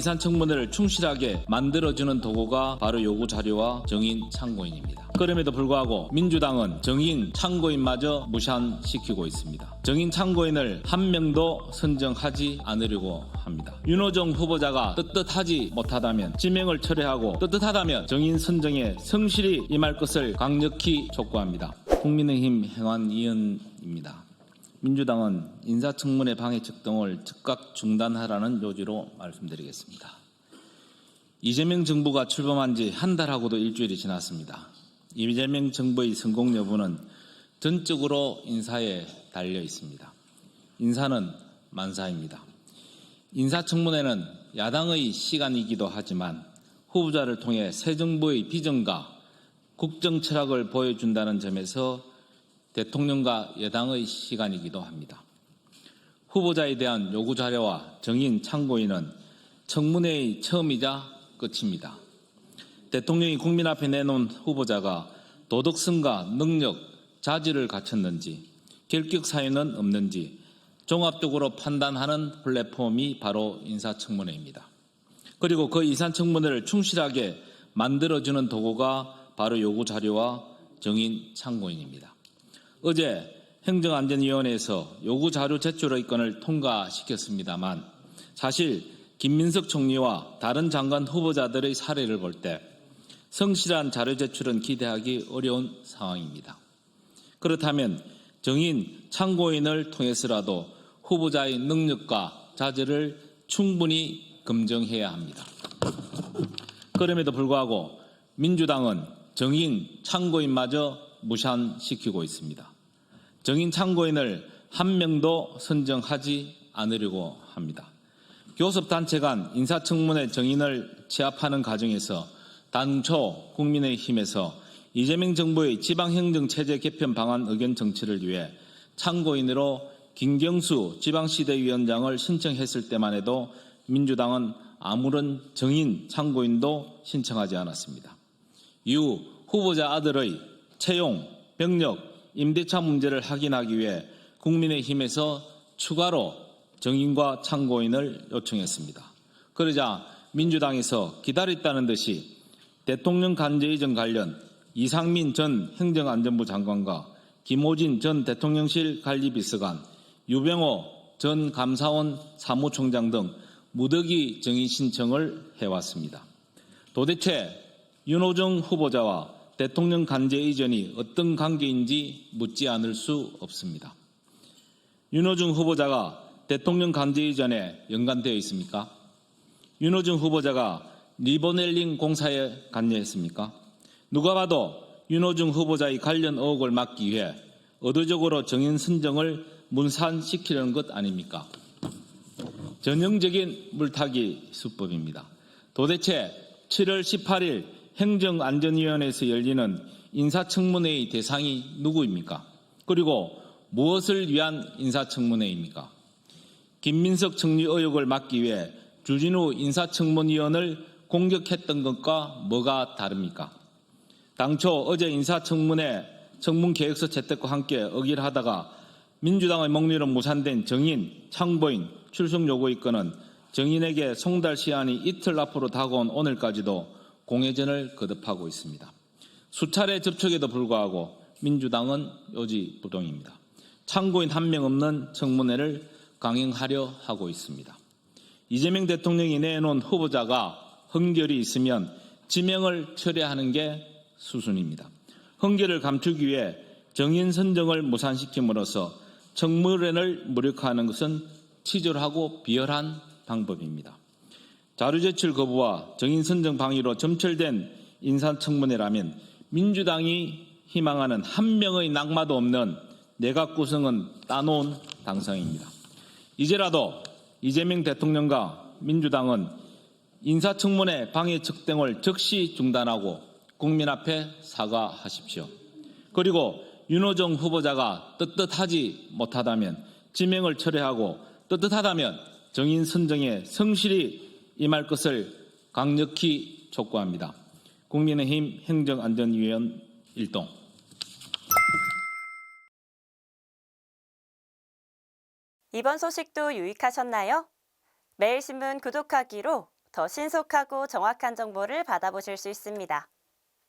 이산청문회를 충실하게 만들어주는 도구가 바로 요구 자료와 정인 참고인입니다. 그럼에도 불구하고 민주당은 정인 참고인마저 무산시키고 있습니다. 정인 참고인을 한 명도 선정하지 않으려고 합니다. 윤호중 후보자가 떳떳하지 못하다면 지명을 철회하고 떳떳하다면 정인 선정에 성실히 임할 것을 강력히 촉구합니다. 국민의힘 행안위원입니다. 민주당은 인사청문회 방해책 등을 즉각 중단하라는 요지로 말씀드리겠습니다. 이재명 정부가 출범한 지 한 달하고도 일주일이 지났습니다. 이재명 정부의 성공 여부는 전적으로 인사에 달려 있습니다. 인사는 만사입니다. 인사청문회는 야당의 시간이기도 하지만 후보자를 통해 새 정부의 비전과 국정 철학을 보여준다는 점에서 대통령과 여당의 시간이기도 합니다. 후보자에 대한 요구 자료와 정인 참고인은 청문회의 처음이자 끝입니다. 대통령이 국민 앞에 내놓은 후보자가 도덕성과 능력, 자질을 갖췄는지, 결격 사유는 없는지 종합적으로 판단하는 플랫폼이 바로 인사청문회입니다. 그리고 그 인사청문회를 충실하게 만들어주는 도구가 바로 요구 자료와 정인 참고인입니다. 어제 행정안전위원회에서 요구 자료 제출의 건을 통과시켰습니다만 사실 김민석 총리와 다른 장관 후보자들의 사례를 볼 때 성실한 자료 제출은 기대하기 어려운 상황입니다. 그렇다면 정인 참고인을 통해서라도 후보자의 능력과 자질을 충분히 검증해야 합니다. 그럼에도 불구하고 민주당은 정인 참고인마저 무산시키고 있습니다. 정인 참고인을 한 명도 선정하지 않으려고 합니다. 교섭단체 간 인사청문회 정인을 취합하는 과정에서 당초 국민의힘에서 이재명 정부의 지방행정체제 개편 방안 의견 정치를 위해 참고인으로 김경수 지방시대위원장을 신청했을 때만 해도 민주당은 아무런 정인 참고인도 신청하지 않았습니다. 이후 후보자 아들의 채용, 병력, 임대차 문제를 확인하기 위해 국민의힘에서 추가로 정인과 참고인을 요청했습니다. 그러자 민주당에서 기다렸다는 듯이 대통령 간제이전 관련 이상민 전 행정안전부 장관과 김호진 전 대통령실 관리비서관, 유병호 전 감사원 사무총장 등 무더기 정인 신청을 해왔습니다. 도대체 윤호중 후보자와 대통령 간제 이전이 어떤 관계인지 묻지 않을 수 없습니다. 윤호중 후보자가 대통령 간제 이전에 연관되어 있습니까? 윤호중 후보자가 리버넬링 공사에 관여했습니까? 누가 봐도 윤호중 후보자의 관련 의혹을 막기 위해 의도적으로 정인 선정을 문산시키려는 것 아닙니까? 전형적인 물타기 수법입니다. 도대체 7월 18일 행정안전위원회에서 열리는 인사청문회의 대상이 누구입니까? 그리고 무엇을 위한 인사청문회입니까? 김민석 총리 의혹을 막기 위해 주진우 인사청문위원을 공격했던 것과 뭐가 다릅니까? 당초 어제 인사청문회 청문계획서 채택과 함께 의결을 하다가 민주당의 목리로 무산된 정인, 참고인, 출석 요구의 건은 정인에게 송달 시한이 이틀 앞으로 다가온 오늘까지도 공회전을 거듭하고 있습니다. 수차례 접촉에도 불구하고 민주당은 요지부동입니다. 참고인 한 명 없는 청문회를 강행하려 하고 있습니다. 이재명 대통령이 내놓은 후보자가 흠결이 있으면 지명을 철회하는 게 수순입니다. 흠결을 감추기 위해 정인 선정을 무산시킴으로써 청문회를 무력화하는 것은 치졸하고 비열한 방법입니다. 자료 제출 거부와 정인 선정 방해로 점철된 인사청문회라면 민주당이 희망하는 한 명의 낙마도 없는 내각 구성은 따놓은 당상입니다. 이제라도 이재명 대통령과 민주당은 인사청문회 방해책 등을 즉시 중단하고 국민 앞에 사과하십시오. 그리고 윤호중 후보자가 떳떳하지 못하다면 지명을 철회하고 떳떳하다면 정인 선정에 성실히 임할 것을 강력히 촉구합니다. 국민의힘 행정안전위원 일동. 이번 소식도 유익하셨나요? 매일신문 구독하기로 더 신속하고 정확한 정보를 받아보실 수 있습니다.